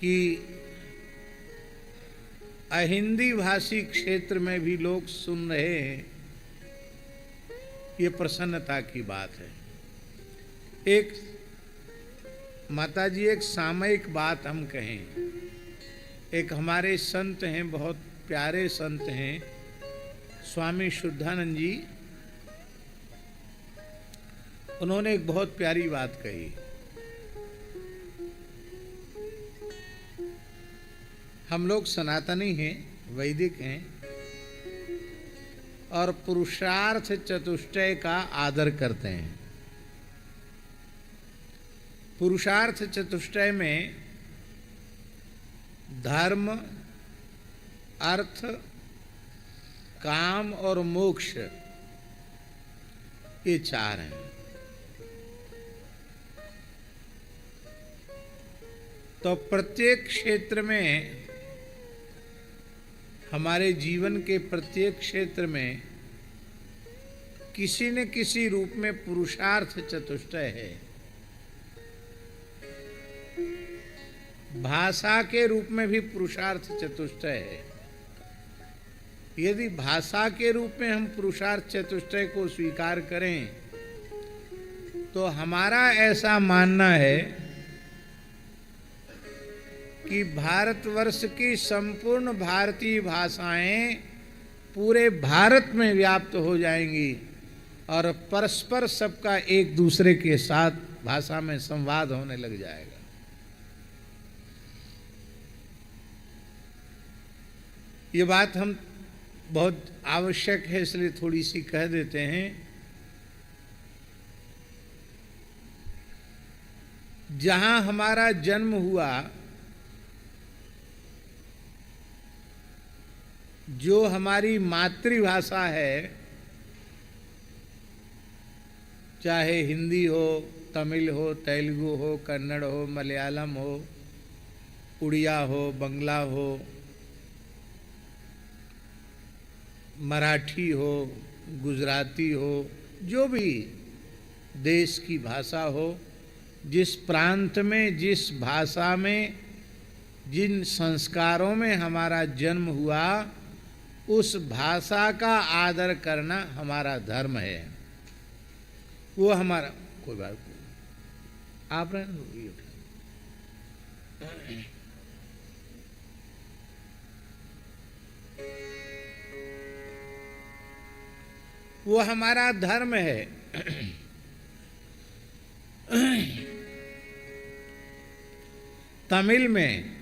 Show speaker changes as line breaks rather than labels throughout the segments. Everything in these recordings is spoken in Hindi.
कि अहिंदी भाषी क्षेत्र में भी लोग सुन रहे हैं, ये प्रसन्नता की बात है। एक माताजी, एक सामयिक बात हम कहें, एक हमारे संत हैं, बहुत प्यारे संत हैं, स्वामी शुद्धानंद जी, उन्होंने एक बहुत प्यारी बात कही। हम लोग सनातनी हैं, वैदिक हैं, और पुरुषार्थ चतुष्टय का आदर करते हैं। पुरुषार्थ चतुष्टय में धर्म, अर्थ, काम और मोक्ष, ये चार हैं। तो प्रत्येक क्षेत्र में, हमारे जीवन के प्रत्येक क्षेत्र में किसी न किसी रूप में पुरुषार्थ चतुष्टय है। भाषा के रूप में भी पुरुषार्थ चतुष्टय है। यदि भाषा के रूप में हम पुरुषार्थ चतुष्टय को स्वीकार करें तो हमारा ऐसा मानना है कि भारतवर्ष की संपूर्ण भारतीय भाषाएं पूरे भारत में व्याप्त हो जाएंगी और परस्पर सबका एक दूसरे के साथ भाषा में संवाद होने लग जाएगा। ये बात हम बहुत आवश्यक है, इसलिए थोड़ी सी कह देते हैं। जहां हमारा जन्म हुआ, जो हमारी मातृभाषा है, चाहे हिंदी हो, तमिल हो, तेलुगु हो, कन्नड़ हो, मलयालम हो, उड़िया हो, बंगला हो, मराठी हो, गुजराती हो, जो भी देश की भाषा हो, जिस प्रांत में, जिस भाषा में, जिन संस्कारों में हमारा जन्म हुआ, उस भाषा का आदर करना हमारा धर्म है। वो हमारा, कोई बात नहीं, आप रहे वो हमारा धर्म है। तमिल में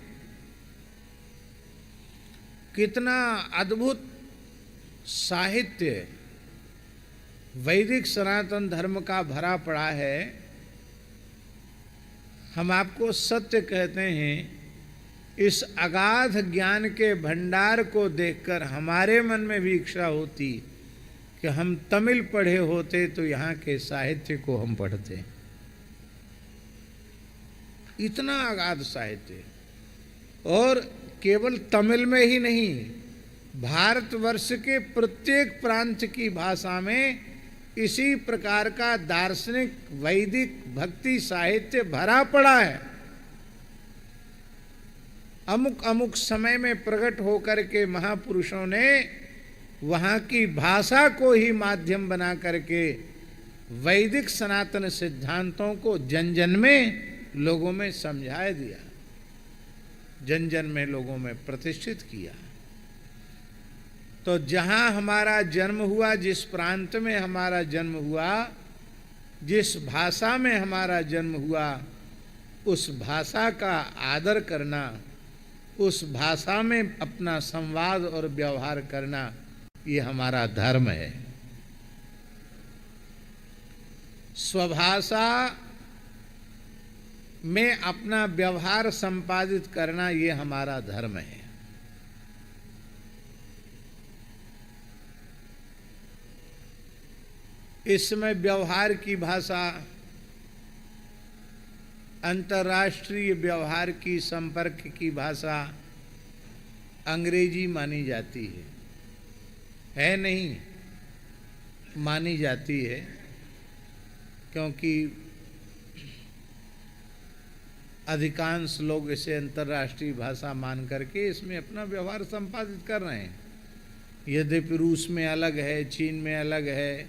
कितना अद्भुत साहित्य वैदिक सनातन धर्म का भरा पड़ा है। हम आपको सत्य कहते हैं, इस अगाध ज्ञान के भंडार को देखकर हमारे मन में भी इच्छा होती कि हम तमिल पढ़े होते तो यहाँ के साहित्य को हम पढ़ते। इतना अगाध साहित्य, और केवल तमिल में ही नहीं, भारतवर्ष के प्रत्येक प्रांत की भाषा में इसी प्रकार का दार्शनिक वैदिक भक्ति साहित्य भरा पड़ा है। अमुक अमुक समय में प्रकट होकर के महापुरुषों ने वहाँ की भाषा को ही माध्यम बना करके वैदिक सनातन सिद्धांतों को जन जन में लोगों में समझा दिया, जन जन में लोगों में प्रतिष्ठित किया। तो जहाँ हमारा जन्म हुआ, जिस प्रांत में हमारा जन्म हुआ, जिस भाषा में हमारा जन्म हुआ, उस भाषा का आदर करना, उस भाषा में अपना संवाद और व्यवहार करना, ये हमारा धर्म है। स्वभाषा में अपना व्यवहार संपादित करना, ये हमारा धर्म है। इसमें व्यवहार की भाषा, अंतर्राष्ट्रीय व्यवहार की, संपर्क की भाषा अंग्रेजी मानी जाती है नहीं, मानी जाती है, क्योंकि अधिकांश लोग इसे अंतर्राष्ट्रीय भाषा मान करके इसमें अपना व्यवहार संपादित कर रहे हैं। यद्यपि रूस में अलग है, चीन में अलग है,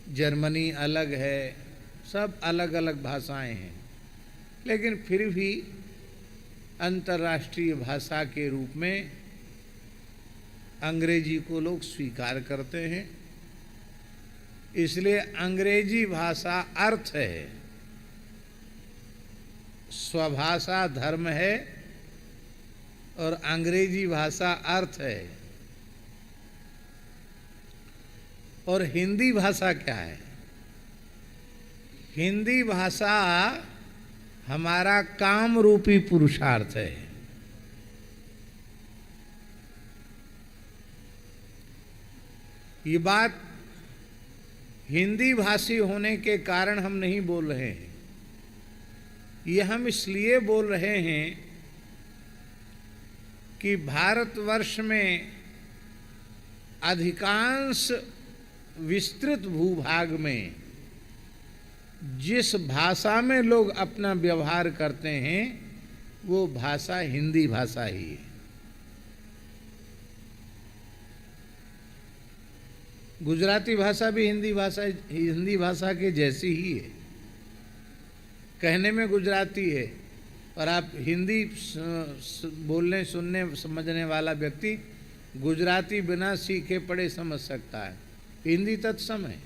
जर्मनी अलग है, सब अलग अलग भाषाएं हैं, लेकिन फिर भी अंतर्राष्ट्रीय भाषा के रूप में अंग्रेजी को लोग स्वीकार करते हैं। इसलिए अंग्रेजी भाषा अर्थ है, स्वभाषा धर्म है और अंग्रेजी भाषा अर्थ है। और हिंदी भाषा क्या है? हिंदी भाषा हमारा काम रूपी पुरुषार्थ है। ये बात हिंदी भाषी होने के कारण हम नहीं बोल रहे हैं, ये हम इसलिए बोल रहे हैं कि भारतवर्ष में अधिकांश विस्तृत भूभाग में जिस भाषा में लोग अपना व्यवहार करते हैं वो भाषा हिंदी भाषा ही है। गुजराती भाषा भी हिंदी भाषा के जैसी ही है, कहने में गुजराती है, और आप हिंदी बोलने सुनने समझने वाला व्यक्ति गुजराती बिना सीखे पढ़े समझ सकता है। हिंदी तत्सम है।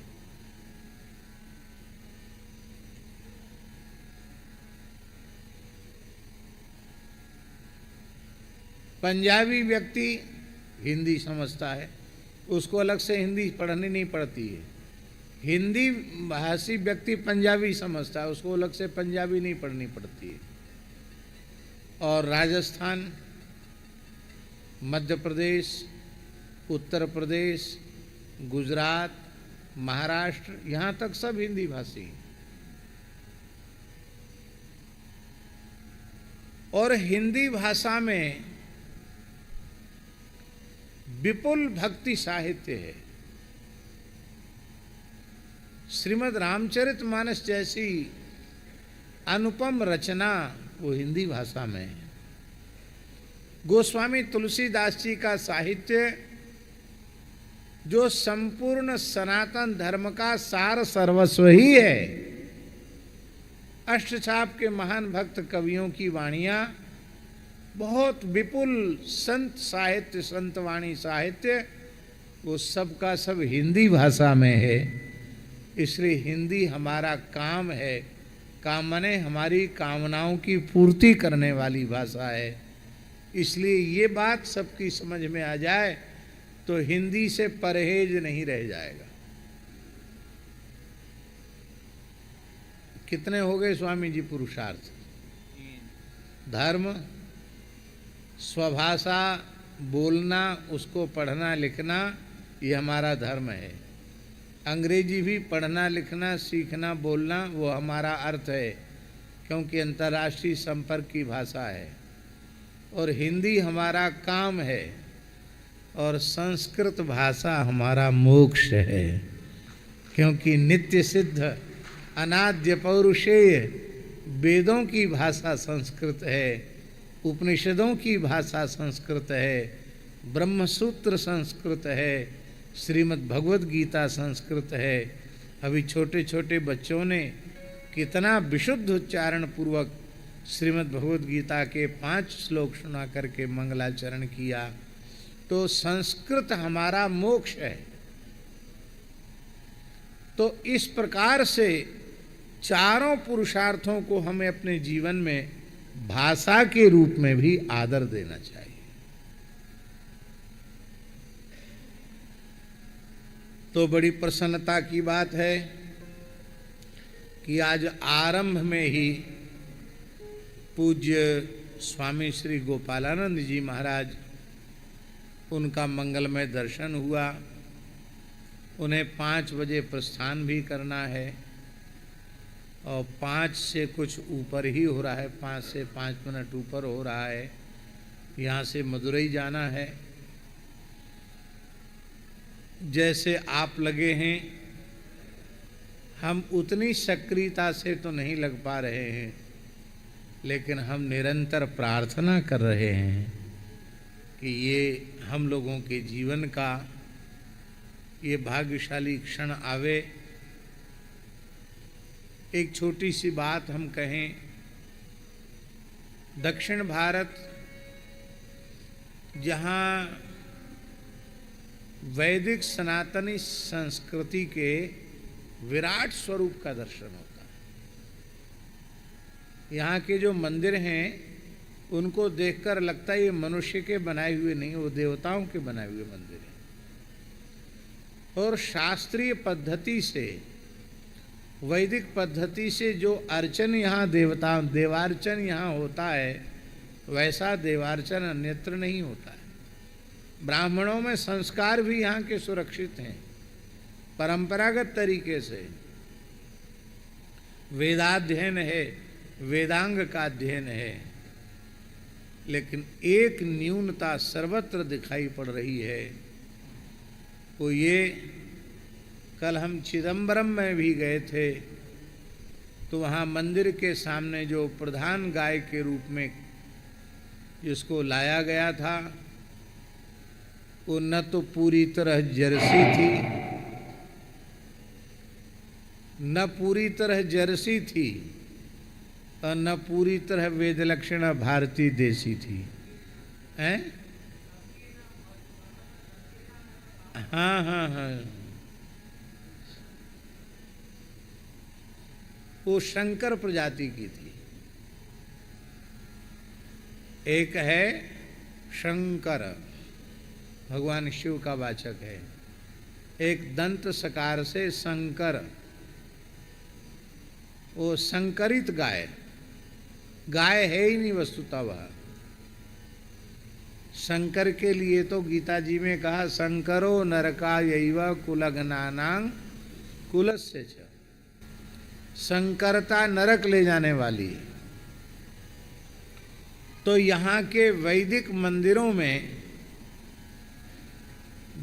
पंजाबी व्यक्ति हिंदी समझता है, उसको अलग से हिंदी पढ़नी नहीं पड़ती है। हिंदी भाषी व्यक्ति पंजाबी समझता है, उसको अलग से पंजाबी नहीं पढ़नी पड़ती है। और राजस्थान, मध्य प्रदेश, उत्तर प्रदेश, गुजरात, महाराष्ट्र, यहाँ तक सब हिंदी भाषी हैं। और हिंदी भाषा में विपुल भक्ति साहित्य है। श्रीमद् रामचरितमानस जैसी अनुपम रचना वो हिंदी भाषा में है। गोस्वामी तुलसीदास जी का साहित्य जो संपूर्ण सनातन धर्म का सार सर्वस्व ही है। अष्टछाप के महान भक्त कवियों की वाणियाँ, बहुत विपुल संत साहित्य, संतवाणी साहित्य, वो सब का सब हिंदी भाषा में है। इसलिए हिंदी हमारा काम है, काम माने हमारी कामनाओं की पूर्ति करने वाली भाषा है। इसलिए ये बात सबकी समझ में आ जाए तो हिंदी से परहेज नहीं रह जाएगा। कितने हो गए स्वामी जी पुरुषार्थ? धर्म, स्वभाषा बोलना, उसको पढ़ना लिखना, ये हमारा धर्म है। अंग्रेजी भी पढ़ना लिखना सीखना बोलना वो हमारा अर्थ है, क्योंकि अंतर्राष्ट्रीय संपर्क की भाषा है। और हिंदी हमारा काम है, और संस्कृत भाषा हमारा मोक्ष है, क्योंकि नित्य सिद्ध अनाद्य पौरुषेय वेदों की भाषा संस्कृत है, उपनिषदों की भाषा संस्कृत है, ब्रह्मसूत्र संस्कृत है, श्रीमद् भगवद गीता संस्कृत है। अभी छोटे छोटे बच्चों ने कितना विशुद्ध उच्चारण पूर्वक श्रीमद् भगवद गीता के 5 श्लोक सुना करके मंगलाचरण किया। तो संस्कृत हमारा मोक्ष है। तो इस प्रकार से चारों पुरुषार्थों को हमें अपने जीवन में भाषा के रूप में भी आदर देना चाहिए। तो बड़ी प्रसन्नता की बात है कि आज आरंभ में ही पूज्य स्वामी श्री गोपालानंद जी महाराज, उनका मंगलमय दर्शन हुआ। उन्हें 5 बजे प्रस्थान भी करना है, और 5 से कुछ ऊपर ही हो रहा है, 5 से 5 मिनट ऊपर हो रहा है। यहाँ से मदुरई जाना है। जैसे आप लगे हैं, हम उतनी सक्रियता से तो नहीं लग पा रहे हैं, लेकिन हम निरंतर प्रार्थना कर रहे हैं कि ये हम लोगों के जीवन का ये भाग्यशाली क्षण आवे। एक छोटी सी बात हम कहें, दक्षिण भारत जहाँ वैदिक सनातनी संस्कृति के विराट स्वरूप का दर्शन होता है। यहाँ के जो मंदिर हैं उनको देखकर लगता है ये मनुष्य के बनाए हुए नहीं, वो देवताओं के बनाए हुए मंदिर हैं। और शास्त्रीय पद्धति से, वैदिक पद्धति से जो अर्चन यहाँ देवार्चन यहाँ होता है, वैसा देवार्चन अन्यत्र नहीं होता है। ब्राह्मणों में संस्कार भी यहाँ के सुरक्षित हैं, परंपरागत तरीके से वेदाध्ययन है, वेदांग का अध्ययन है। लेकिन एक न्यूनता सर्वत्र दिखाई पड़ रही है, वो ये, कल हम चिदंबरम में भी गए थे तो वहाँ मंदिर के सामने जो प्रधान गाय के रूप में जिसको लाया गया था, वो न तो पूरी तरह जर्सी थी, न पूरी तरह जर्सी थी और न पूरी तरह वेदलक्षणा भारतीय देसी थी। हैं? हाँ हाँ हाँ, वो शंकर प्रजाति की थी। एक है शंकर, भगवान शिव का वाचक है। एक दंत सकार से शंकर, वो संकरित गाय, गाय है ही नहीं वस्तुतः वह। शंकर के लिए तो गीता जी में कहा, शंकरो नरकायैव कुलघ्नानां कुलस्य च। शंकरता नरक ले जाने वाली। तो यहाँ के वैदिक मंदिरों में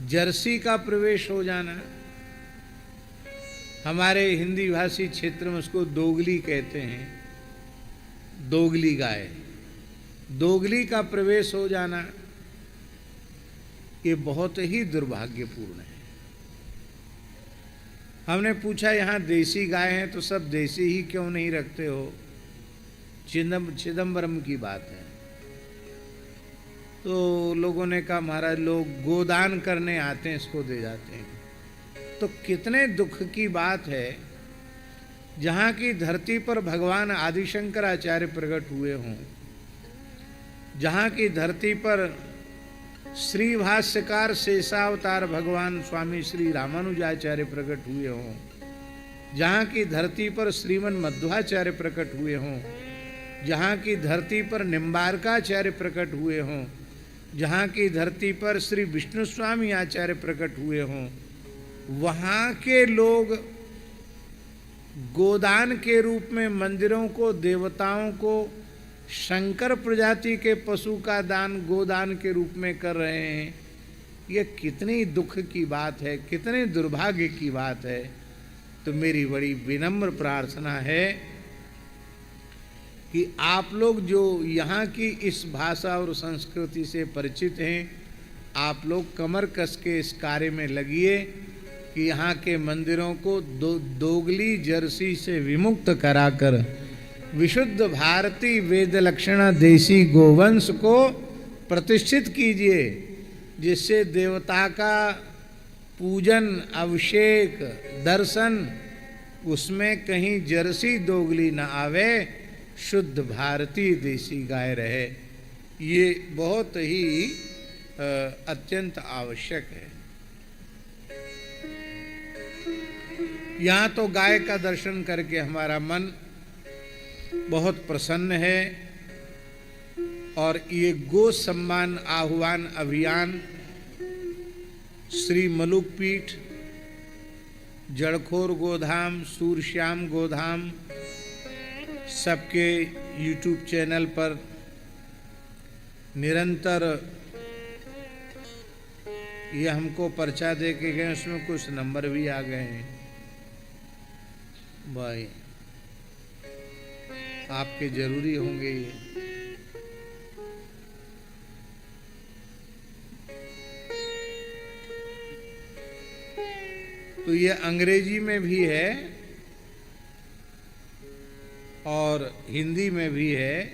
जर्सी का प्रवेश हो जाना, हमारे हिंदी भाषी क्षेत्र में उसको दोगली कहते हैं, दोगली गाय, दोगली का प्रवेश हो जाना, ये बहुत ही दुर्भाग्यपूर्ण है। हमने पूछा यहाँ देसी गाय हैं तो सब देसी ही क्यों नहीं रखते हो? चिदंबरम की बात है। तो लोगों ने कहा महाराज लोग गोदान करने आते हैं, इसको दे जाते हैं। तो कितने दुख की बात है, जहाँ की धरती पर भगवान आदिशंकराचार्य प्रकट हुए हों, जहाँ की धरती पर श्री भाष्यकार शेषावतार भगवान स्वामी श्री रामानुजाचार्य प्रकट हुए हों, जहाँ की धरती पर श्रीमन मध्वाचार्य प्रकट हुए हों, जहाँ की धरती पर निम्बारकाचार्य प्रकट हुए हों, जहाँ की धरती पर श्री विष्णु स्वामी आचार्य प्रकट हुए हों, वहाँ के लोग गोदान के रूप में मंदिरों को, देवताओं को, शंकर प्रजाति के पशु का दान गोदान के रूप में कर रहे हैं। ये कितनी दुख की बात है, कितने दुर्भाग्य की बात है। तो मेरी बड़ी विनम्र प्रार्थना है कि आप लोग जो यहाँ की इस भाषा और संस्कृति से परिचित हैं, आप लोग कमर कस के इस कार्य में लगिए कि यहाँ के मंदिरों को दोगली जर्सी से विमुक्त कराकर विशुद्ध भारतीय वेद लक्षणा देसी गोवंश को प्रतिष्ठित कीजिए, जिससे देवता का पूजन, अभिषेक, दर्शन, उसमें कहीं जर्सी दोगली न आवे, शुद्ध भारतीय देसी गाय रहे। ये बहुत ही अत्यंत आवश्यक है। यहाँ तो गाय का दर्शन करके हमारा मन बहुत प्रसन्न है। और ये गो सम्मान आह्वान अभियान श्री मलुक पीठ, जड़खोर गोधाम, सूरश्याम गोधाम सबके YouTube चैनल पर निरंतर ये हमको पर्चा दे के गए, उसमें कुछ नंबर भी आ गए हैं भाई। आपके जरूरी होंगे ये। तो ये अंग्रेजी में भी है और हिंदी में भी है।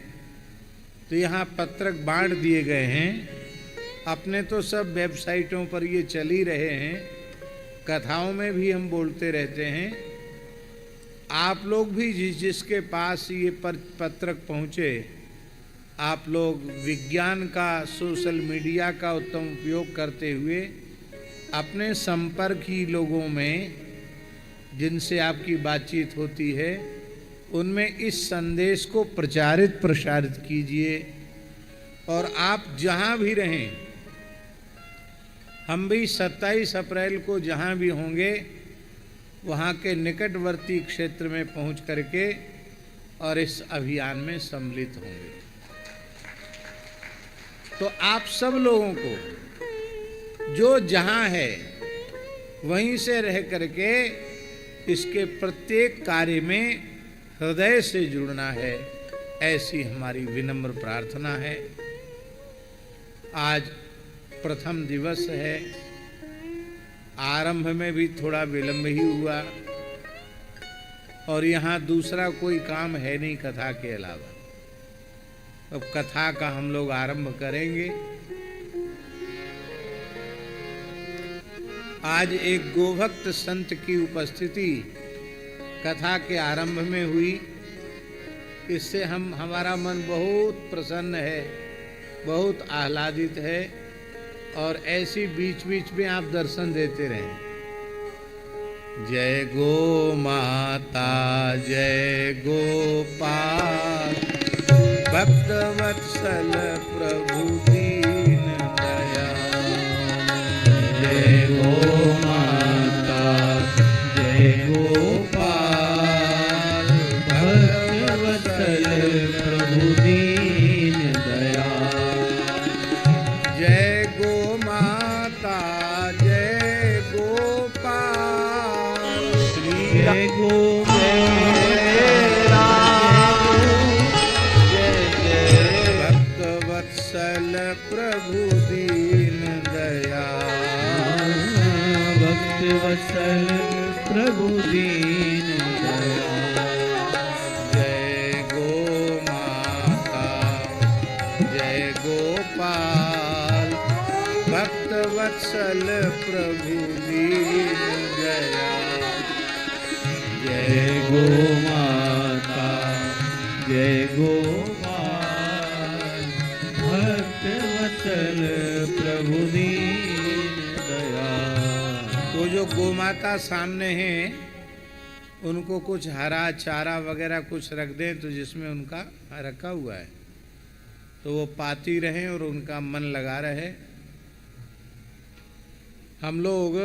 तो यहाँ पत्रक बांट दिए गए हैं। अपने तो सब वेबसाइटों पर ये चल ही रहे हैं, कथाओं में भी हम बोलते रहते हैं। आप लोग भी जिसके पास ये पत्रक पहुँचे, आप लोग विज्ञान का, सोशल मीडिया का उत्तम उपयोग करते हुए अपने संपर्की लोगों में जिनसे आपकी बातचीत होती है उनमें इस संदेश को प्रचारित प्रसारित कीजिए। और आप जहाँ भी रहें, हम भी 27 अप्रैल को जहाँ भी होंगे वहाँ के निकटवर्ती क्षेत्र में पहुँच करके और इस अभियान में सम्मिलित होंगे। तो आप सब लोगों को जो जहाँ है वहीं से रह करके इसके प्रत्येक कार्य में हृदय से जुड़ना है, ऐसी हमारी विनम्र प्रार्थना है। आज प्रथम दिवस है, आरंभ में भी थोड़ा विलंब ही हुआ और यहाँ दूसरा कोई काम है नहीं कथा के अलावा। अब कथा का हम लोग आरंभ करेंगे। आज एक गोभक्त संत की उपस्थिति कथा के आरंभ में हुई। इससे हमारा मन बहुत प्रसन्न है, बहुत आह्लादित है और ऐसी बीच बीच में आप दर्शन देते रहें। जय गो माता जय गोपाल, भक्त वत्सल प्रभु दीन दयाल। जय गो माता जय गोपाल, भक्त वत्सल प्रभु दीन दयाल। जय गो माता जय गोपाल, जय गो प्रभु दीन दयाल, भक्त वत्सल प्रभु दीन दयाल। जय गो माता जय गोपाल, भक्त वत्सल प्रभु दीन दयाल। जय गो माता जय गोपाल, प्रभु दीन दयाल। तो जो गोमाता सामने हैं उनको कुछ हरा चारा वगैरह कुछ रख दें तो जिसमें उनका रखा हुआ है तो वो पाती रहें और उनका मन लगा रहे। हम लोग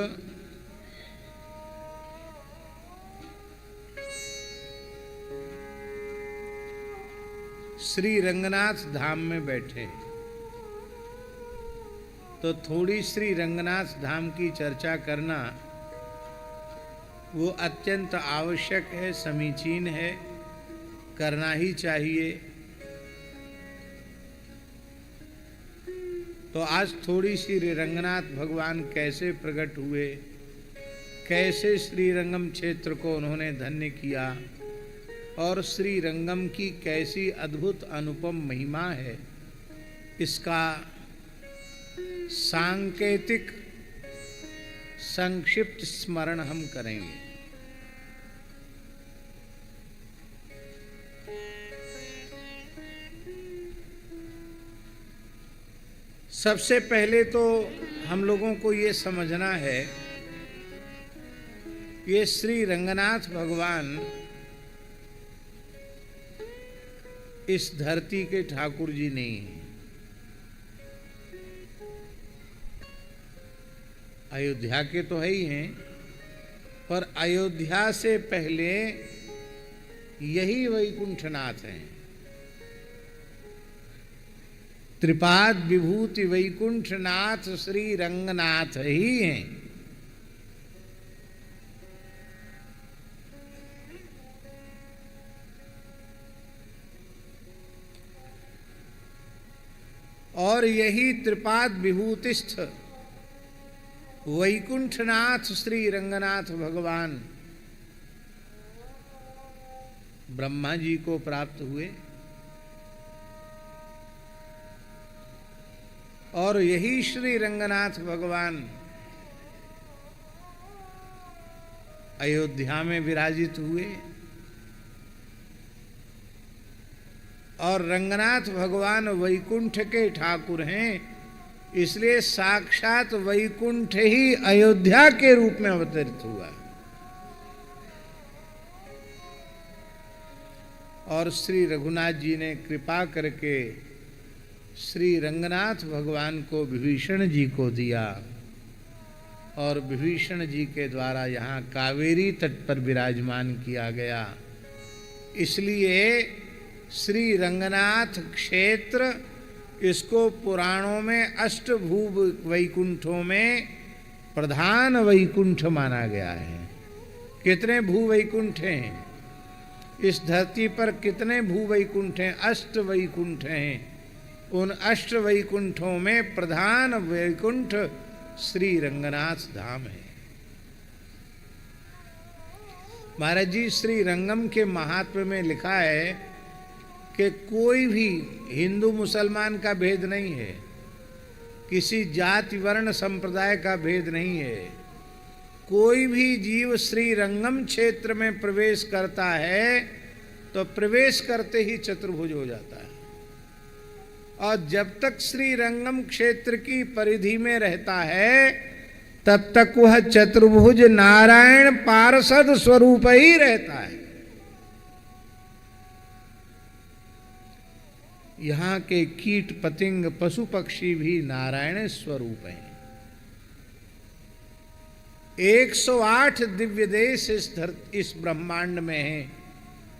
श्री रंगनाथ धाम में बैठे तो थोड़ी श्री रंगनाथ धाम की चर्चा करना वो अत्यंत आवश्यक है, समीचीन है, करना ही चाहिए। तो आज थोड़ी श्री रंगनाथ भगवान कैसे प्रकट हुए, कैसे श्री रंगम क्षेत्र को उन्होंने धन्य किया और श्री रंगम की कैसी अद्भुत अनुपम महिमा है, इसका सांकेतिक संक्षिप्त स्मरण हम करेंगे। सबसे पहले तो हम लोगों को ये समझना है ये श्री रंगनाथ भगवान इस धरती के ठाकुर जी नहीं हैं। अयोध्या के तो है ही हैं, पर अयोध्या से पहले यही वैकुंठनाथ हैं। त्रिपाद विभूति वैकुंठनाथ श्री रंगनाथ ही हैं। और यही त्रिपाद विभूतिस्थ वैकुंठनाथ श्री रंगनाथ भगवान ब्रह्मा जी को प्राप्त हुए और यही श्री रंगनाथ भगवान अयोध्या में विराजित हुए और रंगनाथ भगवान वैकुंठ के ठाकुर हैं, इसलिए साक्षात वैकुंठ ही अयोध्या के रूप में अवतरित हुआ। और श्री रघुनाथ जी ने कृपा करके श्री रंगनाथ भगवान को विभीषण जी को दिया और विभीषण जी के द्वारा यहाँ कावेरी तट पर विराजमान किया गया। इसलिए श्री रंगनाथ क्षेत्र, इसको पुराणों में अष्टभू वैकुंठों में प्रधान वैकुंठ माना गया है। कितने भू वैकुंठ हैं इस धरती पर? कितने भू वैकुंठ हैं? अष्ट वैकुंठ हैं। उन अष्ट वैकुंठों में प्रधान वैकुंठ श्री रंगनाथ धाम है। महाराज जी, श्री रंगम के महात्म्य में लिखा है कि कोई भी हिंदू मुसलमान का भेद नहीं है, किसी जाति वर्ण संप्रदाय का भेद नहीं है। कोई भी जीव श्री रंगम क्षेत्र में प्रवेश करता है तो प्रवेश करते ही चतुर्भुज हो जाता है। और जब तक श्री रंगम क्षेत्र की परिधि में रहता है तब तक वह चतुर्भुज नारायण पार्षद स्वरूप ही रहता है। यहाँ के कीट पतंग पशु पक्षी भी नारायण स्वरूप हैं। 108 दिव्य देश इस ब्रह्मांड में हैं,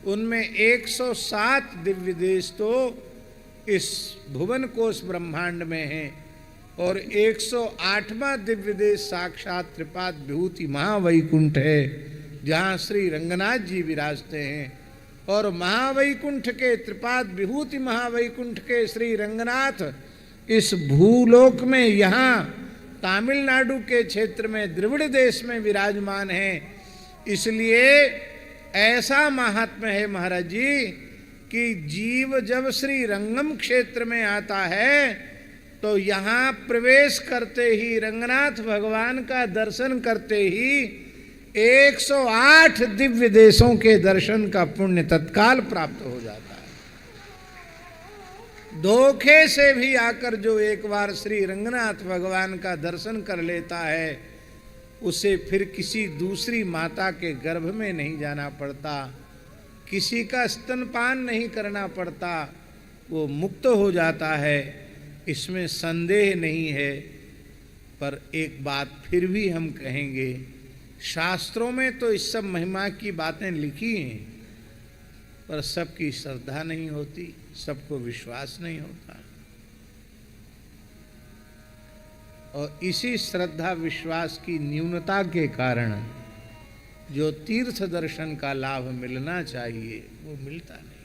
उनमें 107 दिव्य देश तो इस भुवन कोश ब्रह्मांड में हैं और 108वां दिव्य देश साक्षात त्रिपाद विभूति महावैकुंठ है, जहाँ श्री रंगनाथ जी विराजते हैं। और महावैकुंठ के त्रिपाद विभूति महावैकुंठ के श्री रंगनाथ इस भूलोक में यहाँ तमिलनाडु के क्षेत्र में द्रविड़ देश में विराजमान है। इसलिए ऐसा महात्म्य है महाराज जी कि जीव जब श्री रंगम क्षेत्र में आता है तो यहाँ प्रवेश करते ही, रंगनाथ भगवान का दर्शन करते ही 108 दिव्य देशों के दर्शन का पुण्य तत्काल प्राप्त हो जाता है। धोखे से भी आकर जो एक बार श्री रंगनाथ भगवान का दर्शन कर लेता है, उसे फिर किसी दूसरी माता के गर्भ में नहीं जाना पड़ता, किसी का स्तनपान नहीं करना पड़ता, वो मुक्त हो जाता है, इसमें संदेह नहीं है। पर एक बात फिर भी हम कहेंगे, शास्त्रों में तो इस सब महिमा की बातें लिखी हैं, पर सबकी श्रद्धा नहीं होती, सबको विश्वास नहीं होता। और इसी श्रद्धा विश्वास की न्यूनता के कारण जो तीर्थ दर्शन का लाभ मिलना चाहिए वो मिलता नहीं।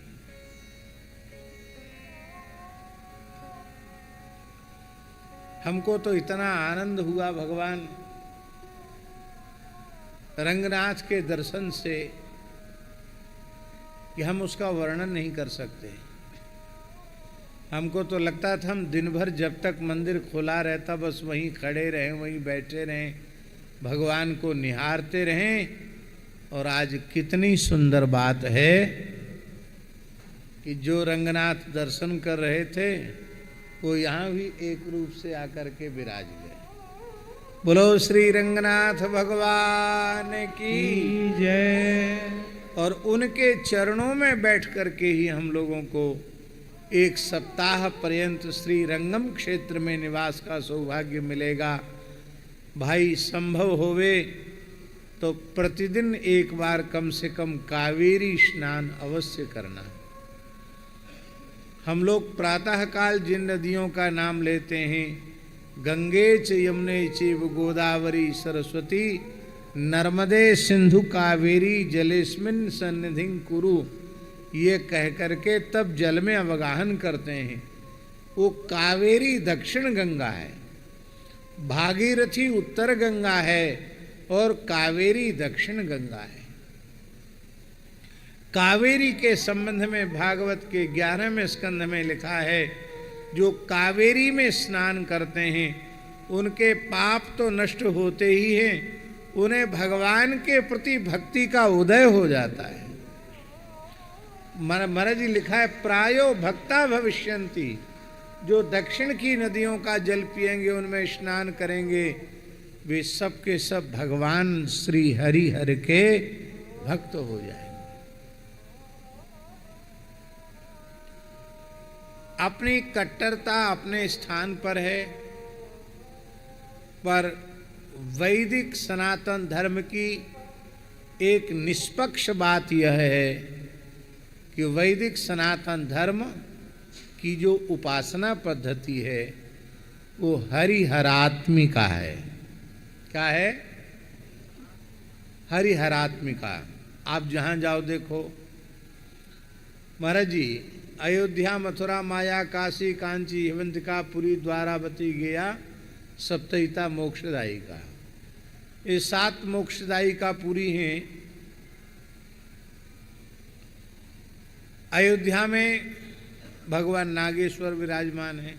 हमको तो इतना आनंद हुआ भगवान रंगनाथ के दर्शन से कि हम उसका वर्णन नहीं कर सकते। हमको तो लगता था हम दिन भर जब तक मंदिर खुला रहता बस वहीं खड़े रहें, वहीं बैठे रहें, भगवान को निहारते रहें। और आज कितनी सुंदर बात है कि जो रंगनाथ दर्शन कर रहे थे वो यहाँ भी एक रूप से आकर के विराज गए। बोलो श्री रंगनाथ भगवान की जय। और उनके चरणों में बैठ करके ही हम लोगों को 1 सप्ताह पर्यंत श्री रंगम क्षेत्र में निवास का सौभाग्य मिलेगा। भाई संभव होवे तो प्रतिदिन एक बार कम से कम कावेरी स्नान अवश्य करना। हम लोग प्रातःकाल जिन नदियों का नाम लेते हैं, गंगे च यमुने चैव गोदावरी सरस्वती नर्मदे सिंधु कावेरी जलेस्मिन् सन्निधिं कुरु, ये कह करके तब जल में अवगाहन करते हैं। वो कावेरी दक्षिण गंगा है, भागीरथी उत्तर गंगा है और कावेरी दक्षिण गंगा है। कावेरी के संबंध में भागवत के 11वें स्कंध में लिखा है, जो कावेरी में स्नान करते हैं उनके पाप तो नष्ट होते ही हैं, उन्हें भगवान के प्रति भक्ति का उदय हो जाता है। महाराज जी लिखा है, प्रायो भक्ता भविष्यन्ति, जो दक्षिण की नदियों का जल पिएंगे, उनमें स्नान करेंगे, वे सब के सब भगवान श्री हरि हर के भक्त हो जाएंगे। अपनी कट्टरता अपने स्थान पर है, पर वैदिक सनातन धर्म की एक निष्पक्ष बात यह है कि वैदिक सनातन धर्म की जो उपासना पद्धति है वो हरिहरात्मिका है। क्या है? हरिहरात्मिका। आप जहाँ जाओ देखो महाराज जी, अयोध्या, मथुरा, माया, काशी, कांची, हिवंतिका, पुरी, द्वारावती, गया, सप्तहिता, मोक्षदायिका, ये 7 मोक्षदायिका पूरी हैं। अयोध्या में भगवान नागेश्वर विराजमान हैं,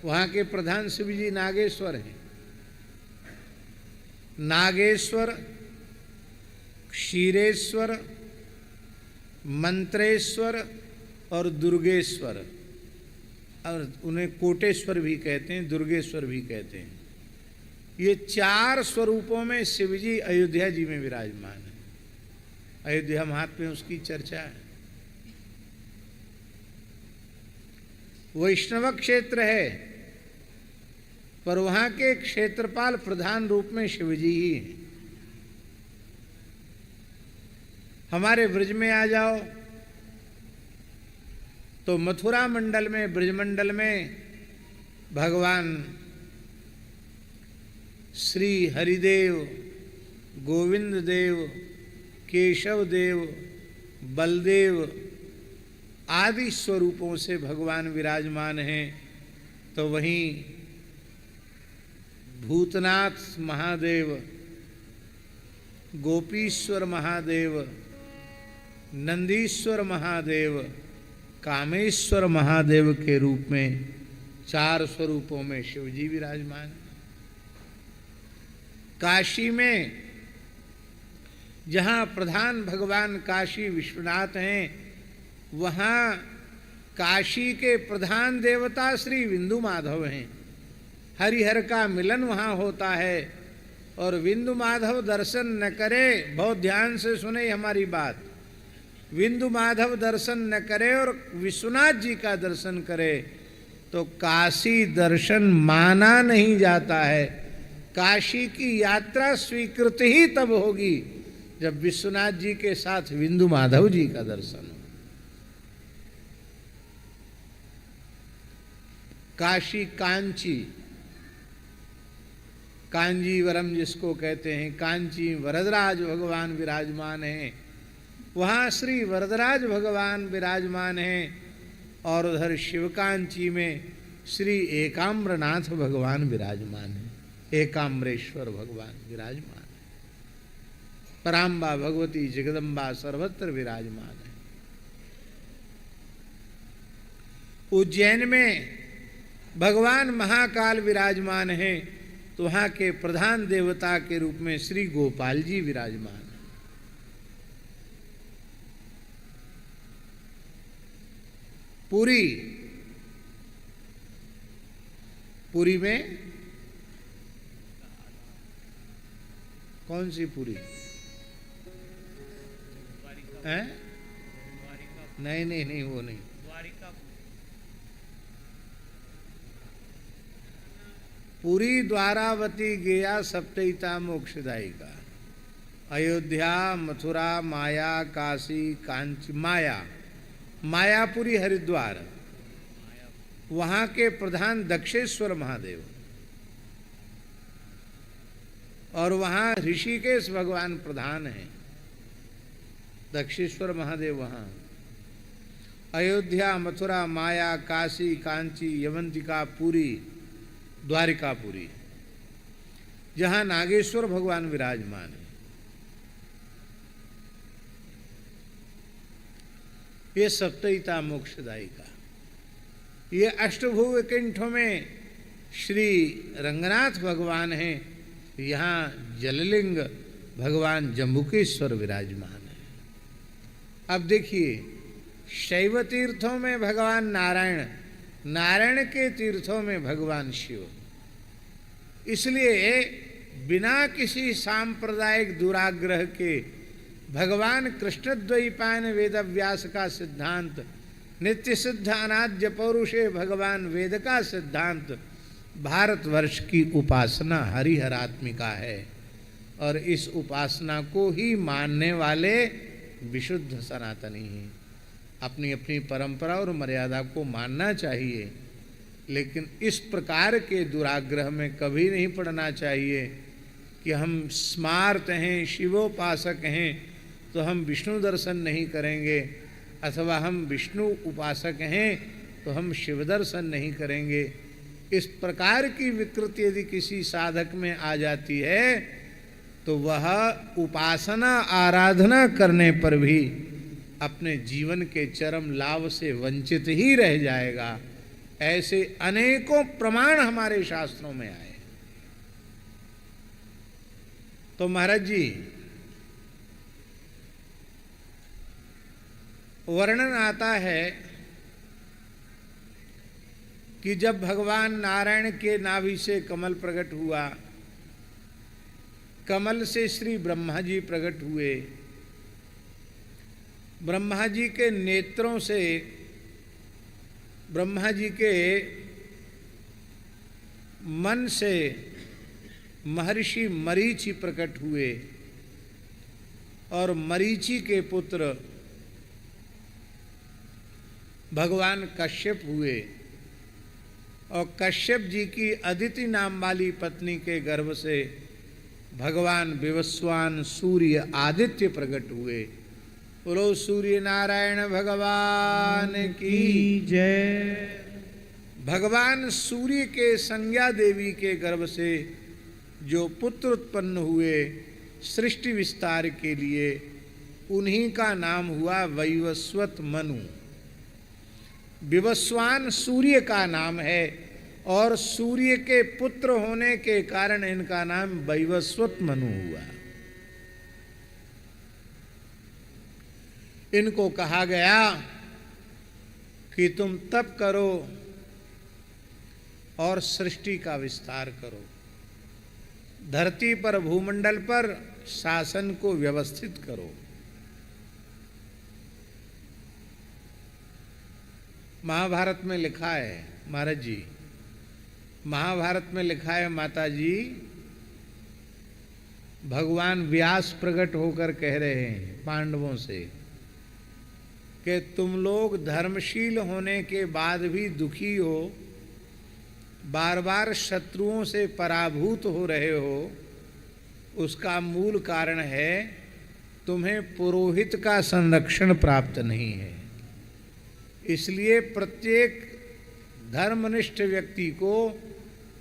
वहां के प्रधान शिव जी नागेश्वर हैं। नागेश्वर, क्षीरेश्वर, मंत्रेश्वर और दुर्गेश्वर, और उन्हें कोटेश्वर भी कहते हैं, दुर्गेश्वर भी कहते हैं। ये 4 स्वरूपों में शिवजी अयोध्या जी में विराजमान है। अयोध्या महात्म्य उसकी चर्चा है। वैष्णव क्षेत्र है, पर वहां के क्षेत्रपाल प्रधान रूप में शिवजी ही हैं। हमारे ब्रज में आ जाओ तो मथुरा मंडल में, ब्रजमंडल में भगवान श्री हरिदेव, गोविंद देव, केशव देव, बलदेव आदि स्वरूपों से भगवान विराजमान हैं। तो वहीं भूतनाथ महादेव, गोपीश्वर महादेव, नंदीश्वर महादेव, कामेश्वर महादेव के रूप में 4 स्वरूपों में शिवजी विराजमान। काशी में जहाँ प्रधान भगवान काशी विश्वनाथ हैं, वहाँ काशी के प्रधान देवता श्री विंदु माधव हैं। हरिहर का मिलन वहाँ होता है, और विंदु माधव दर्शन न करे, बहुत ध्यान से सुने हमारी बात, विंदु माधव दर्शन न करे और विश्वनाथ जी का दर्शन करे तो काशी दर्शन माना नहीं जाता है। काशी की यात्रा स्वीकृत ही तब होगी जब विश्वनाथ जी के साथ विंदु माधव जी का दर्शन हो। काशी कांची, कांजीवरम जिसको कहते हैं, कांची वरदराज भगवान विराजमान हैं, वहाँ श्री वरदराज भगवान विराजमान हैं। और उधर शिवकांची में श्री एकाम्रनाथ भगवान विराजमान हैं, एकाम्रेश्वर भगवान विराजमान है। पराम्बा भगवती जगदम्बा सर्वत्र विराजमान है। उज्जैन में भगवान महाकाल विराजमान हैं, तो वहाँ के प्रधान देवता के रूप में श्री गोपाल जी विराजमान हैं। पुरी, पुरी में कौन सी पुरी है? नहीं नहीं नहीं, वो नहीं। पुरी, द्वारावती, गया, सप्तहिता, मोक्षदायिका। अयोध्या, मथुरा, माया, काशी, कांची, माया, मायापुरी, हरिद्वार, वहाँ के प्रधान दक्षेश्वर महादेव, और वहाँ ऋषिकेश भगवान प्रधान हैं, दक्षेश्वर महादेव वहाँ। अयोध्या, मथुरा, माया, काशी, कांची, यवंतिका, पुरी, द्वारिकापुरी, जहां नागेश्वर भगवान विराजमान है। ये सप्तयिता मोक्षदायिका, ये अष्टभुव वैकुंठों में श्री रंगनाथ भगवान हैं, यहाँ जललिंग भगवान जम्बुकेश्वर विराजमान है। अब देखिए, शैव तीर्थों में भगवान नारायण, नारायण के तीर्थों में भगवान शिव। इसलिए बिना किसी सांप्रदायिक दुराग्रह के भगवान कृष्णद्वैपायन वेदव्यास का सिद्धांत, नित्य सिद्ध अनाद्य पौरुषे भगवान वेद का सिद्धांत भारतवर्ष की उपासना हरिहरात्मिका है। और इस उपासना को ही मानने वाले विशुद्ध सनातनी हैं। अपनी अपनी परंपरा और मर्यादा को मानना चाहिए, लेकिन इस प्रकार के दुराग्रह में कभी नहीं पड़ना चाहिए कि हम स्मार्त हैं, शिवोपासक हैं तो हम विष्णु दर्शन नहीं करेंगे, अथवा हम विष्णु उपासक हैं तो हम शिव दर्शन नहीं करेंगे। इस प्रकार की विकृति यदि किसी साधक में आ जाती है तो वह उपासना आराधना करने पर भी अपने जीवन के चरम लाभ से वंचित ही रह जाएगा। ऐसे अनेकों प्रमाण हमारे शास्त्रों में आए। तो महाराज जी, वर्णन आता है कि जब भगवान नारायण के नाभि से कमल प्रकट हुआ, कमल से श्री ब्रह्मा जी प्रकट हुए, ब्रह्मा जी के नेत्रों से, ब्रह्मा जी के मन से महर्षि मरीचि प्रकट हुए और मरीचि के पुत्र भगवान कश्यप हुए और कश्यप जी की अदिति नाम वाली पत्नी के गर्भ से भगवान विवस्वान सूर्य आदित्य प्रकट हुए। बोलो सूर्य नारायण भगवान की जय। भगवान सूर्य के संज्ञा देवी के गर्भ से जो पुत्र उत्पन्न हुए सृष्टि विस्तार के लिए, उन्हीं का नाम हुआ वैवस्वत मनु। विवस्वान सूर्य का नाम है और सूर्य के पुत्र होने के कारण इनका नाम वैवस्वत मनु हुआ। इनको कहा गया कि तुम तप करो और सृष्टि का विस्तार करो, धरती पर भूमंडल पर शासन को व्यवस्थित करो। महाभारत में लिखा है महाराज जी, महाभारत में लिखा है माता जी, भगवान व्यास प्रकट होकर कह रहे हैं पांडवों से कि तुम लोग धर्मशील होने के बाद भी दुखी हो, बार बार शत्रुओं से पराभूत हो रहे हो, उसका मूल कारण है तुम्हें पुरोहित का संरक्षण प्राप्त नहीं है। इसलिए प्रत्येक धर्मनिष्ठ व्यक्ति को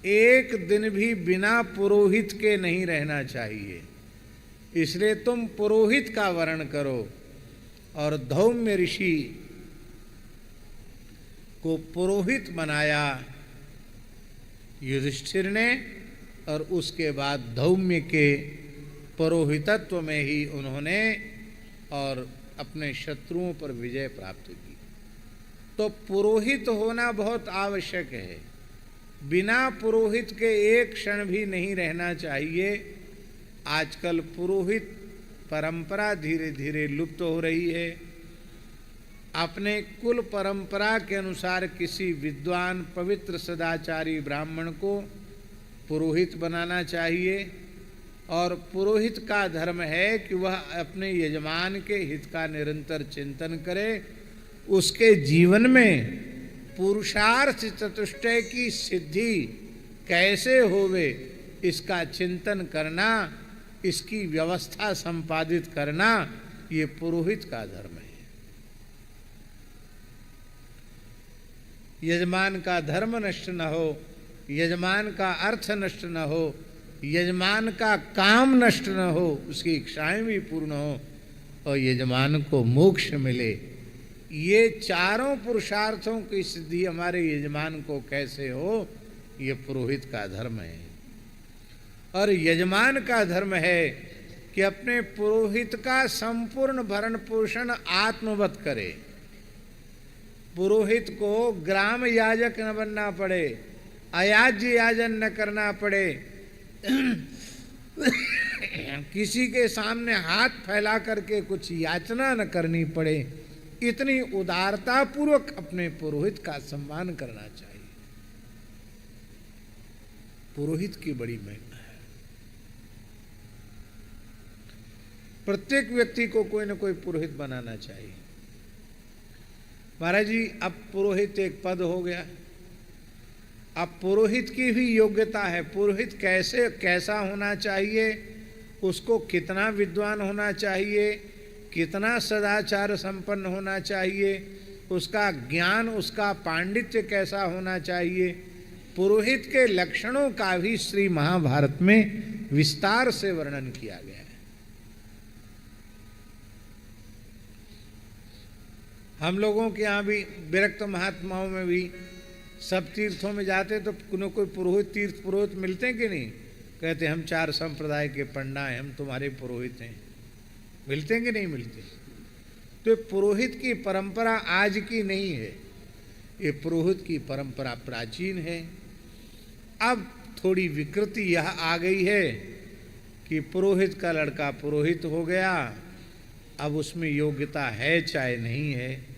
एक दिन भी बिना पुरोहित के नहीं रहना चाहिए। इसलिए तुम पुरोहित का वर्ण करो। और धौम्य ऋषि को पुरोहित बनाया युधिष्ठिर ने, और उसके बाद धौम्य के पुरोहितत्व में ही उन्होंने और अपने शत्रुओं पर विजय प्राप्त की। तो पुरोहित होना बहुत आवश्यक है। बिना पुरोहित के एक क्षण भी नहीं रहना चाहिए। आजकल पुरोहित परंपरा धीरे धीरे लुप्त हो रही है। अपने कुल परंपरा के अनुसार किसी विद्वान पवित्र सदाचारी ब्राह्मण को पुरोहित बनाना चाहिए, और पुरोहित का धर्म है कि वह अपने यजमान के हित का निरंतर चिंतन करे, उसके जीवन में पुरुषार्थ चतुष्टय की सिद्धि कैसे होवे इसका चिंतन करना, इसकी व्यवस्था संपादित करना, ये पुरोहित का धर्म है। यजमान का धर्म नष्ट न हो, यजमान का अर्थ नष्ट न हो, यजमान का काम नष्ट न हो, उसकी इच्छाएं भी पूर्ण हो और यजमान को मोक्ष मिले। ये चारों पुरुषार्थों की सिद्धि हमारे यजमान को कैसे हो, ये पुरोहित का धर्म है। और यजमान का धर्म है कि अपने पुरोहित का संपूर्ण भरण पोषण आत्मवत करे। पुरोहित को ग्राम याजक न बनना पड़े, अयाज्य याजन न करना पड़े, किसी के सामने हाथ फैला करके कुछ याचना न करनी पड़े। इतनी उदारता पूर्वक अपने पुरोहित का सम्मान करना चाहिए। पुरोहित की बड़ी महिमा है। प्रत्येक व्यक्ति को कोई न कोई पुरोहित बनाना चाहिए। महाराज जी, अब पुरोहित एक पद हो गया। अब पुरोहित की भी योग्यता है। पुरोहित कैसा होना चाहिए, उसको कितना विद्वान होना चाहिए, कितना सदाचार संपन्न होना चाहिए, उसका ज्ञान, उसका पांडित्य कैसा होना चाहिए, पुरोहित के लक्षणों का भी श्री महाभारत में विस्तार से वर्णन किया गया है। हम लोगों के यहाँ भी विरक्त महात्माओं में भी सब तीर्थों में जाते तो कोई पुरोहित, तीर्थ पुरोहित मिलते हैं कि नहीं? कहते हम 4 संप्रदाय के पंडा हैं, हम तुम्हारे पुरोहित हैं। मिलते हैं कि नहीं मिलते? तो पुरोहित की परंपरा आज की नहीं है, ये पुरोहित की परंपरा प्राचीन है। अब थोड़ी विकृति यह आ गई है कि पुरोहित का लड़का पुरोहित हो गया, अब उसमें योग्यता है चाहे नहीं है।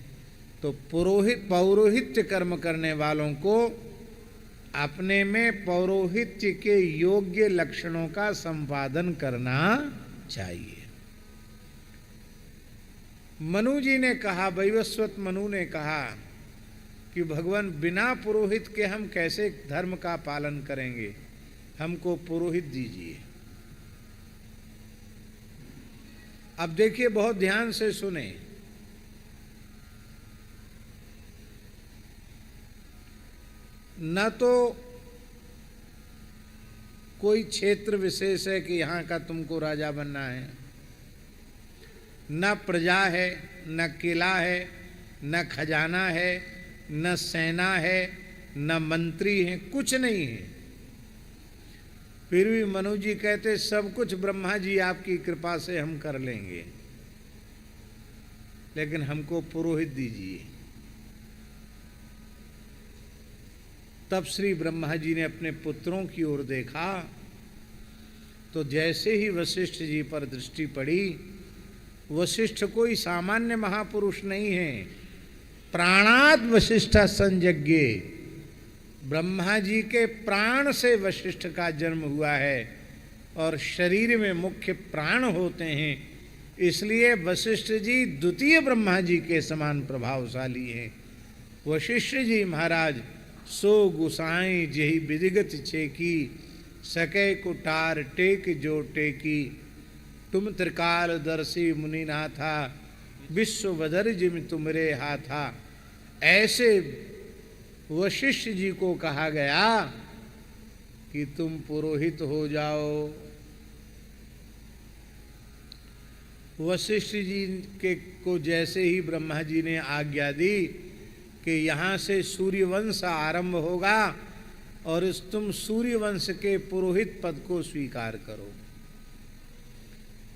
तो पौरोहित्य कर्म करने वालों को अपने में पौरोहित्य के योग्य लक्षणों का संपादन करना चाहिए। मनु जी ने कहा, वैवस्वत मनु ने कहा कि भगवान, बिना पुरोहित के हम कैसे धर्म का पालन करेंगे, हमको पुरोहित दीजिए। अब देखिए, बहुत ध्यान से सुने। न तो कोई क्षेत्र विशेष है कि यहाँ का तुमको राजा बनना है, न प्रजा है, न किला है, न खजाना है, न सेना है, न मंत्री है, कुछ नहीं है। फिर भी मनु जी कहते सब कुछ ब्रह्मा जी आपकी कृपा से हम कर लेंगे, लेकिन हमको पुरोहित दीजिए। तब श्री ब्रह्मा जी ने अपने पुत्रों की ओर देखा तो जैसे ही वशिष्ठ जी पर दृष्टि पड़ी, वशिष्ठ कोई सामान्य महापुरुष नहीं है, प्राणात वशिष्ठ संयज्ञ, ब्रह्मा जी के प्राण से वशिष्ठ का जन्म हुआ है और शरीर में मुख्य प्राण होते हैं, इसलिए वशिष्ठ जी द्वितीय ब्रह्मा जी के समान प्रभावशाली हैं। वशिष्ठ जी महाराज सो गुसाई जही विधिगत छेकी, सके कुठार टेक जो टेकी, तुम त्रिकालदर्शी मुनिनाथा, विश्व बदर जिम तुमरे हाथा। ऐसे वशिष्ठ जी को कहा गया कि तुम पुरोहित हो जाओ। वशिष्ठ जी के को जैसे ही ब्रह्मा जी ने आज्ञा दी कि यहाँ से सूर्यवंश आरंभ होगा और तुम सूर्यवंश के पुरोहित पद को स्वीकार करो।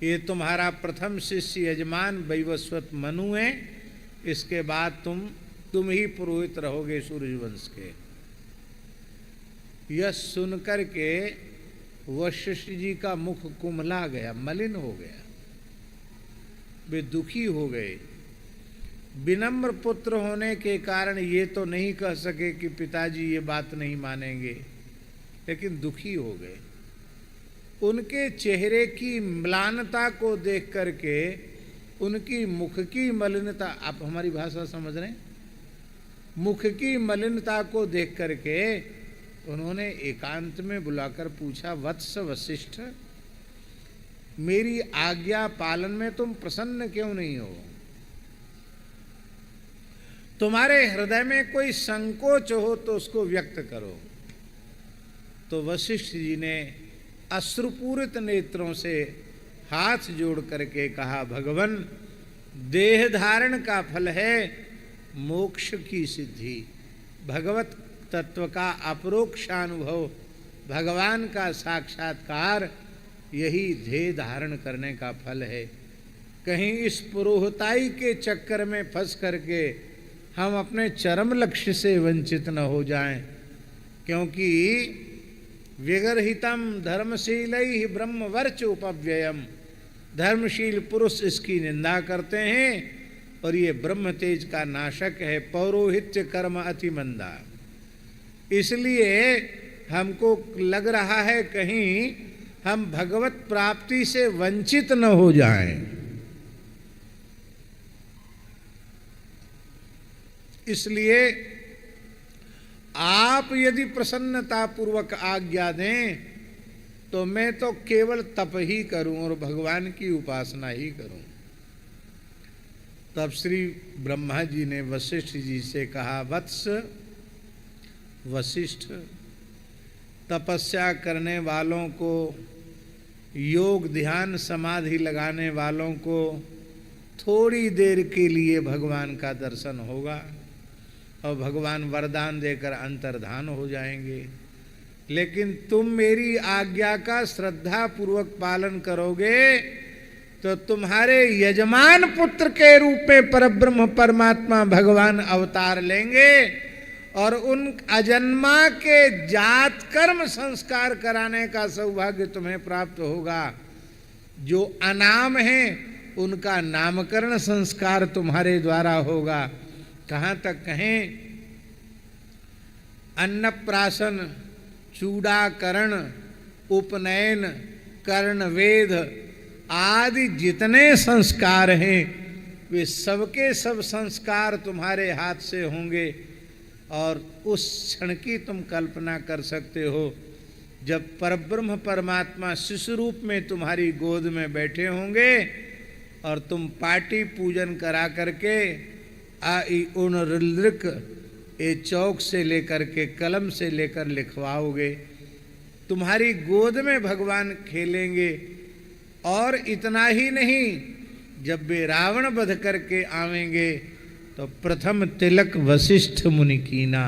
ये तुम्हारा प्रथम शिष्य यजमान वैवस्वत मनु है, इसके बाद तुम ही पुरोहित रहोगे सूर्यवंश के। यह सुनकर के वशिष्ठ जी का मुख कुम्हला गया, मलिन हो गया, वे दुखी हो गए। विनम्र पुत्र होने के कारण ये तो नहीं कह सके कि पिताजी ये बात नहीं मानेंगे, लेकिन दुखी हो गए। उनके चेहरे की म्लानता को देख करके, उनकी मुख की मलिनता, आप हमारी भाषा समझ रहे हैं, मुख की मलिनता को देख करके उन्होंने एकांत में बुलाकर पूछा, वत्स वशिष्ठ, मेरी आज्ञा पालन में तुम प्रसन्न क्यों नहीं हो? तुम्हारे हृदय में कोई संकोच हो तो उसको व्यक्त करो। तो वशिष्ठ जी ने अश्रुपूरित नेत्रों से हाथ जोड़ करके कहा, भगवन, देह धारण का फल है मोक्ष की सिद्धि, भगवत तत्व का अपरोक्षानुभव, भगवान का साक्षात्कार, यही देह धारण करने का फल है। कहीं इस पुरोहिताई के चक्कर में फंस करके हम अपने चरम लक्ष्य से वंचित न हो जाएं, क्योंकि विगर्हितम धर्मशीलैः ब्रह्मवर्च उपव्ययम, धर्मशील पुरुष इसकी निंदा करते हैं और ये ब्रह्म तेज का नाशक है, पौरोहित्य कर्म अति मंदा। इसलिए हमको लग रहा है कहीं हम भगवत प्राप्ति से वंचित न हो जाएं। इसलिए आप यदि प्रसन्नता पूर्वक आज्ञा दें तो मैं तो केवल तप ही करूं और भगवान की उपासना ही करूं। तब श्री ब्रह्मा जी ने वशिष्ठ जी से कहा, वत्स वशिष्ठ, तपस्या करने वालों को, योग ध्यान समाधि लगाने वालों को थोड़ी देर के लिए भगवान का दर्शन होगा और भगवान वरदान देकर अंतर्धान हो जाएंगे, लेकिन तुम मेरी आज्ञा का श्रद्धा पूर्वक पालन करोगे तो तुम्हारे यजमान पुत्र के रूप में परब्रह्म परमात्मा भगवान अवतार लेंगे और उन अजन्मा के जात कर्म संस्कार कराने का सौभाग्य तुम्हें प्राप्त होगा। जो अनाम हैं उनका नामकरण संस्कार तुम्हारे द्वारा होगा। कहाँ तक कहें, अन्नप्राशन, चूड़ाकरण, उपनयन, कर्णवेद आदि जितने संस्कार हैं वे सबके सब संस्कार तुम्हारे हाथ से होंगे। और उस क्षण की तुम कल्पना कर सकते हो जब परब्रह्म परमात्मा शिशु रूप में तुम्हारी गोद में बैठे होंगे और तुम पाटी पूजन करा करके आई उन ऋलृक ये चौक से लेकर के कलम से लेकर लिखवाओगे। तुम्हारी गोद में भगवान खेलेंगे। और इतना ही नहीं, जब वे रावण वध करके आवेंगे तो प्रथम तिलक वशिष्ठ मुनि कीना,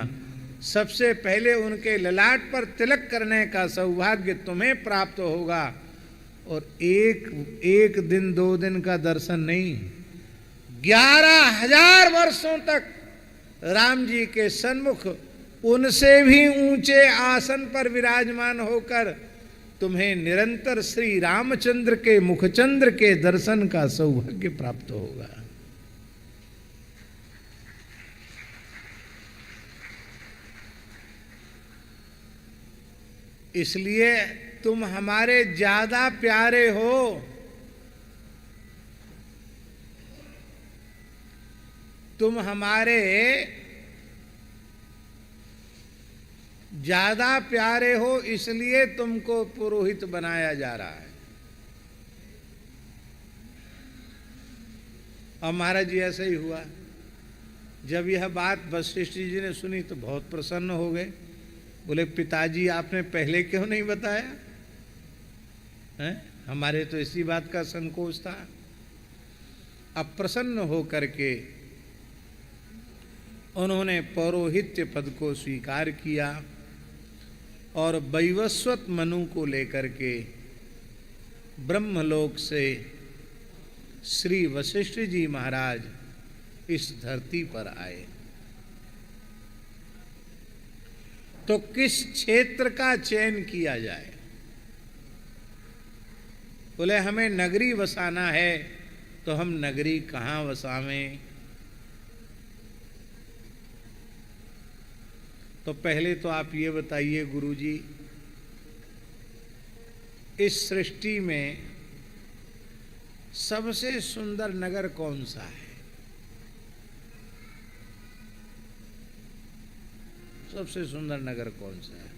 सबसे पहले उनके ललाट पर तिलक करने का सौभाग्य तुम्हें प्राप्त होगा। और एक दिन 2 दिन का दर्शन नहीं, 11,000 वर्षों तक राम जी के सन्मुख उनसे भी ऊंचे आसन पर विराजमान होकर तुम्हें निरंतर श्री रामचंद्र के मुखचंद्र के दर्शन का सौभाग्य प्राप्त होगा। इसलिए तुम हमारे ज्यादा प्यारे हो। तुम हमारे ज्यादा प्यारे हो, इसलिए तुमको पुरोहित बनाया जा रहा है। और महाराज जी ऐसा ही हुआ। जब यह बात वशिष्ठ जी ने सुनी तो बहुत प्रसन्न हो गए। बोले, पिताजी आपने पहले क्यों नहीं बताया है? हमारे तो इसी बात का संकोच था। अब प्रसन्न हो करके उन्होंने पौरोहित्य पद को स्वीकार किया और वैवस्वत मनु को लेकर के ब्रह्मलोक से श्री वशिष्ठ जी महाराज इस धरती पर आए। तो किस क्षेत्र का चयन किया जाए? बोले, हमें नगरी बसाना है तो हम नगरी कहाँ बसावें? तो पहले तो आप ये बताइए गुरुजी, इस सृष्टि में सबसे सुंदर नगर कौन सा है? सबसे सुंदर नगर कौन सा है?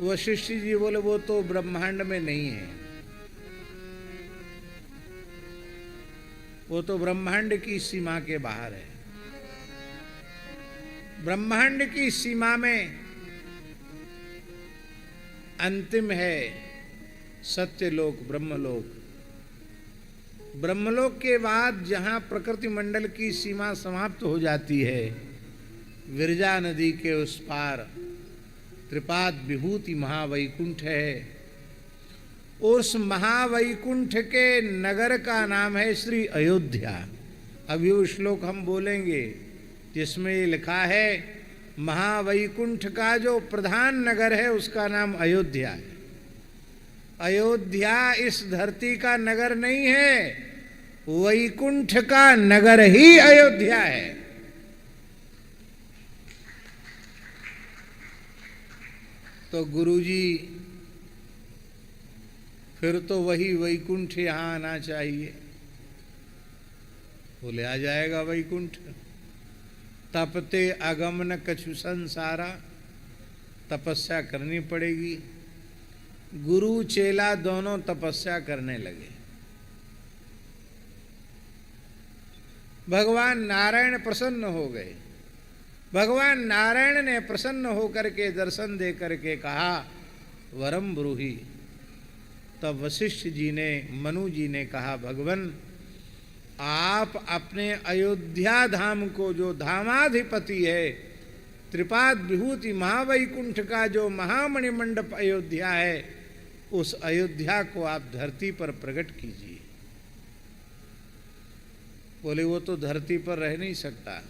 वशिष्ठ जी बोले, वो तो ब्रह्मांड में नहीं है, वो तो ब्रह्मांड की सीमा के बाहर है। ब्रह्मांड की सीमा में अंतिम है सत्यलोक, ब्रह्मलोक। ब्रह्मलोक के बाद जहां प्रकृति मंडल की सीमा समाप्त हो जाती है, विरजा नदी के उस पार त्रिपाद विभूति महावैकुंठ है। उस महावैकुंठ के नगर का नाम है श्री अयोध्या। अभी वो श्लोक हम बोलेंगे जिसमें ये लिखा है, महावैकुंठ का जो प्रधान नगर है उसका नाम अयोध्या है। अयोध्या इस धरती का नगर नहीं है, वैकुंठ का नगर ही अयोध्या है। तो गुरुजी फिर तो वही वैकुंठ यहां आना चाहिए। बोले आ जाएगा वैकुंठ। तपते अगमन कछु संसारा, तपस्या करनी पड़ेगी। गुरु चेला दोनों तपस्या करने लगे। भगवान नारायण प्रसन्न हो गए। भगवान नारायण ने प्रसन्न होकर के दर्शन दे करके कहा, वरम ब्रूहि। तब वशिष्ठ जी ने, मनु जी ने कहा, भगवान आप अपने अयोध्या धाम को, जो धामाधिपति है, त्रिपाद विभूति महावैकुंठ का जो महामणि मंडप अयोध्या है, उस अयोध्या को आप धरती पर प्रकट कीजिए। बोले वो तो धरती पर रह नहीं सकता,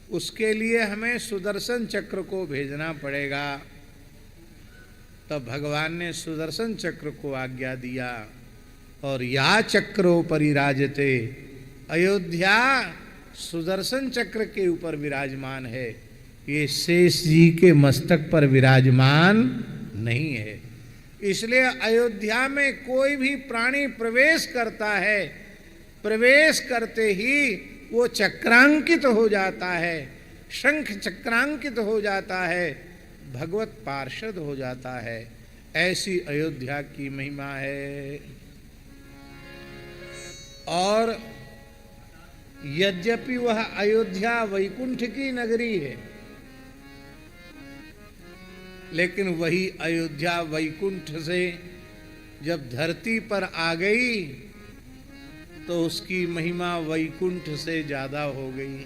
उसके लिए हमें सुदर्शन चक्र को भेजना पड़ेगा। तब भगवान ने सुदर्शन चक्र को आज्ञा दिया और या चक्रो परिराजते, अयोध्या सुदर्शन चक्र के ऊपर विराजमान है, ये शेष जी के मस्तक पर विराजमान नहीं है। इसलिए अयोध्या में कोई भी प्राणी प्रवेश करता है, प्रवेश करते ही वो चक्रांकित हो जाता है, शंख चक्रांकित हो जाता है, भगवत पार्षद हो जाता है। ऐसी अयोध्या की महिमा है। और यद्यपि वह अयोध्या वैकुंठ की नगरी है, लेकिन वही अयोध्या वैकुंठ से जब धरती पर आ गई तो उसकी महिमा वैकुंठ से ज्यादा हो गई।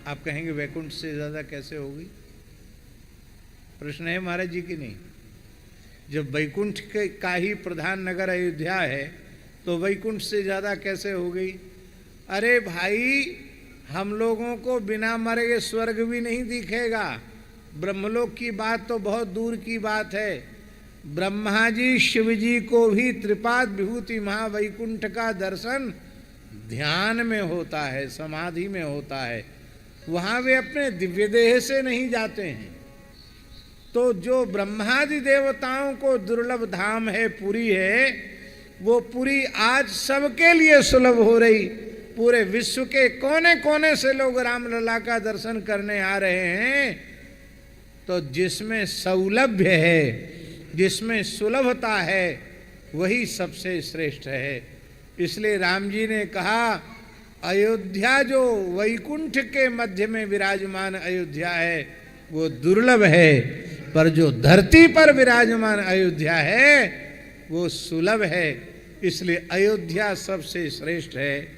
आप कहेंगे वैकुंठ से ज्यादा कैसे हो गई? प्रश्न है महाराज जी की नहीं। जब वैकुंठ का ही प्रधान नगर अयोध्या है तो वैकुंठ से ज्यादा कैसे हो गई? अरे भाई, हम लोगों को बिना मरे स्वर्ग भी नहीं दिखेगा। ब्रह्मलोक की बात तो बहुत दूर की बात है। ब्रह्मा जी शिव जी को भी त्रिपाद विभूति महावैकुंठ का दर्शन ध्यान में होता है, समाधि में होता है। वहां वे अपने दिव्य देह से नहीं जाते हैं। तो जो ब्रह्मादि देवताओं को दुर्लभ धाम है, पुरी है, वो पुरी आज सबके लिए सुलभ हो रही। पूरे विश्व के कोने कोने से लोग रामलला का दर्शन करने आ रहे हैं। तो जिसमें सौलभ्य है, जिसमें सुलभता है, वही सबसे श्रेष्ठ है। इसलिए राम जी ने कहा, अयोध्या जो वैकुंठ के मध्य में विराजमान अयोध्या है वो दुर्लभ है, पर जो धरती पर विराजमान अयोध्या है वो सुलभ है। इसलिए अयोध्या सबसे श्रेष्ठ है।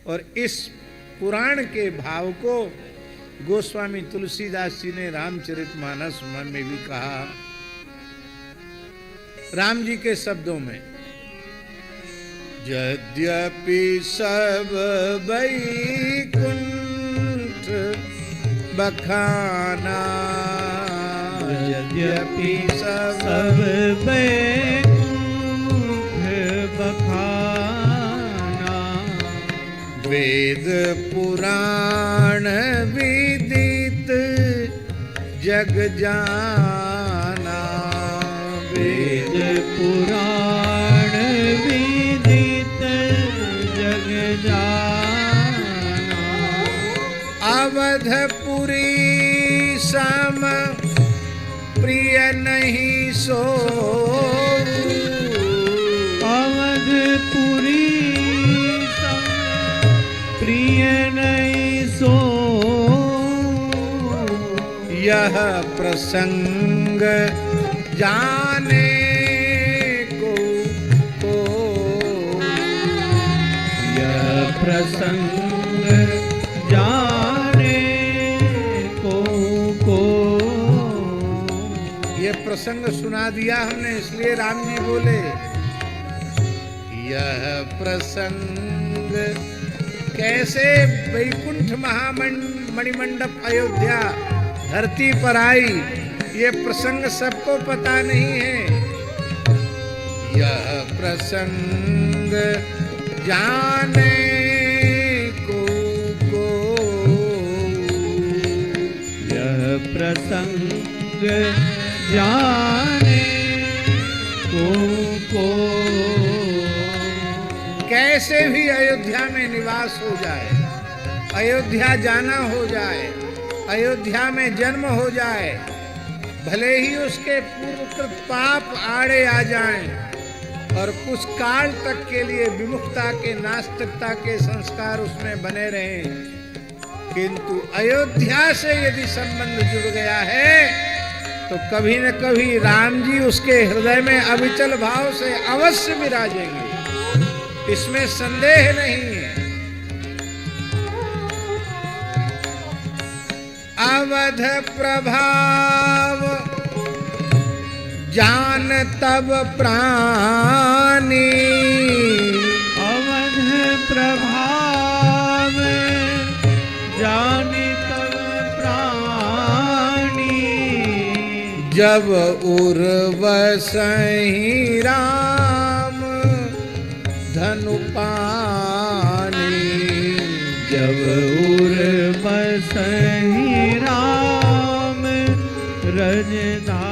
और इस पुराण के भाव को गोस्वामी तुलसीदास जी ने रामचरितमानस में भी कहा, राम जी के शब्दों में, यद्यपि सब वैकुंठ बखाना,
यद्यपि सब वैकुंठ बखाना,
वेद पुराण विदित जग जाना,
वेद पुराण विदित जग जाना,
अवधपुरी सम प्रिय नहीं सो,
अवधपुरी सम प्रिय नहीं सो,
यह प्रसंग जाने को
यह प्रसंग जाने को
ये प्रसंग सुना दिया हमने, इसलिए राम जी बोले यह प्रसंग कैसे वैकुंठ मणिमंडप अयोध्या धरती पर आई, ये प्रसंग सबको पता नहीं है। यह प्रसंग जाने को
यह प्रसंग जाने को
कैसे भी अयोध्या में निवास हो जाए, अयोध्या जाना हो जाए, अयोध्या में जन्म हो जाए, भले ही उसके पूर्वकृत पाप आड़े आ जाएं और कुछ काल तक के लिए विमुखता के नास्तिकता के संस्कार उसमें बने रहें, किंतु अयोध्या से यदि संबंध जुड़ गया है तो कभी न कभी राम जी उसके हृदय में अविचल भाव से अवश्य विराजेंगे, इसमें संदेह नहीं है। अवध प्रभाव जान तब प्राणी,
अवध प्रभाव जान तब प्राणी,
जब उर्वसहि राम धनु पानी,
जब उर्वसहि राम रजधा